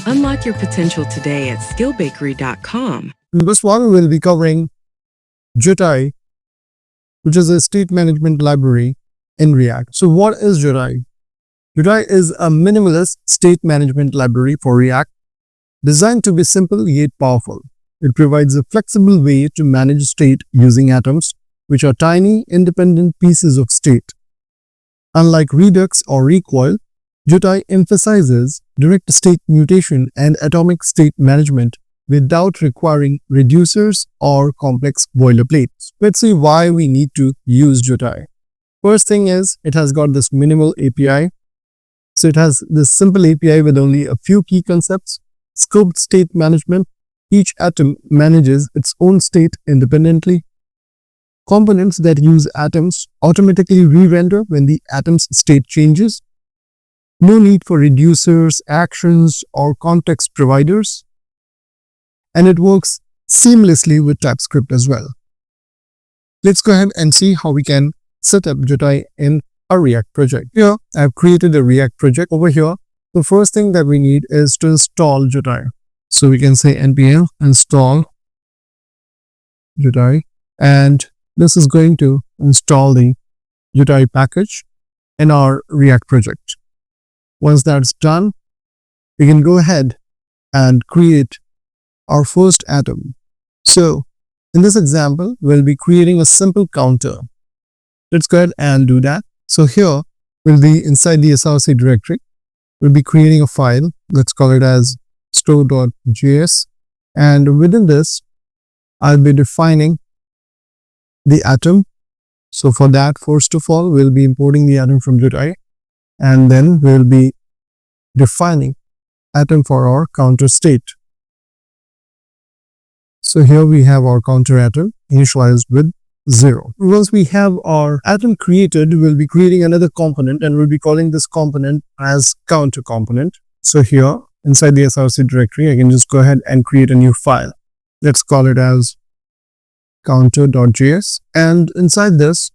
Unlock your potential today at skillbakery.com. In this one, we'll be covering Jotai, which is a state management library in React. So what is Jotai? Jotai is a minimalist state management library for React, designed to be simple yet powerful. It provides a flexible way to manage state using atoms, which are tiny, independent pieces of state. Unlike Redux or Recoil, Jotai emphasizes direct state mutation and atomic state management without requiring reducers or complex boilerplates. Let's see why we need to use Jotai. First thing is, it has got this minimal API. So it has this simple API with only a few key concepts. Scoped state management. Each atom manages its own state independently. Components that use atoms automatically re-render when the atom's state changes. No need for reducers, actions, or context providers. And it works seamlessly with TypeScript as well. Let's go ahead and see how we can set up Jotai in a React project. Here, I've created a React project. Over here, the first thing that we need is to install Jotai. So we can say npm install Jotai, and this is going to install the Jotai package in our React project. Once that's done, we can go ahead and create our first atom. So in this example, we'll be creating a simple counter. Let's go ahead and do that. So here we'll be inside the src directory. We'll be creating a file. Let's call it as store.js. And within this, I'll be defining the atom. So for that, first of all, we'll be importing the atom from Jotai. And then we'll be defining atom for our counter state. So here we have our counter atom initialized with 0. Once we have our atom created, we'll be creating another component and we'll be calling this component as counter component. So here inside the src directory, I can just go ahead and create a new file. Let's call it as counter.js. And inside this,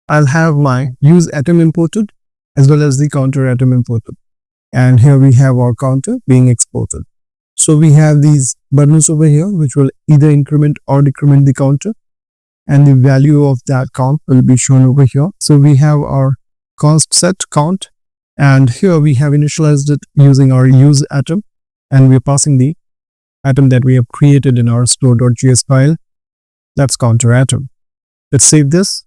I'll have my use atom imported as well as the counter atom imported. And here we have our counter being exported. So we have these buttons over here, which will either increment or decrement the counter. And the value of that count will be shown over here. So we have our const set count. And here we have initialized it using our use atom. And we're passing the atom that we have created in our store.js file. That's counter atom. Let's save this.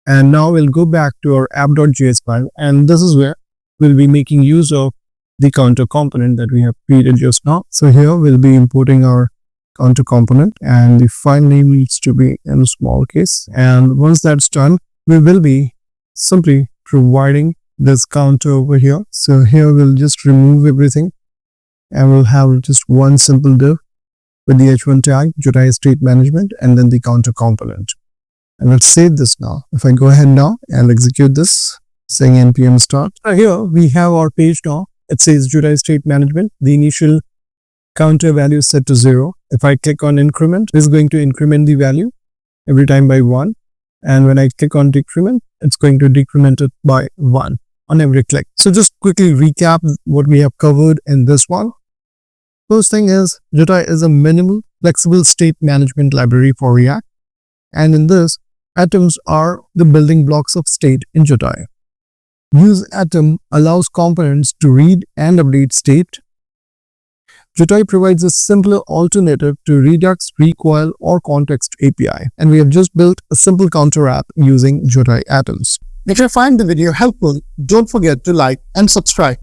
And now we'll go back to our app.js file, and this is where we'll be making use of the counter component that we have created just now. So here we'll be importing our counter component, and the file name needs to be in small case. And once that's done, we will be simply providing this counter over here. So here we'll just remove everything, and we'll have just one simple div with the h1 tag, Jotai state management, and then the counter component. And let's save this now. If I go ahead now and execute this, saying npm start. Here we have our page now. It says Jotai state management. The initial counter value is set to 0. If I click on increment, it's going to increment the value every time by 1. And when I click on decrement, it's going to decrement it by 1 on every click. So just quickly recap what we have covered in this one. First thing is, Jotai is a minimal, flexible state management library for React. And in this, atoms are the building blocks of state in Jotai. Use atom allows components to read and update state. Jotai provides a simpler alternative to Redux, Recoil, or Context API. And we have just built a simple counter app using Jotai atoms. If you find the video helpful, don't forget to like and subscribe.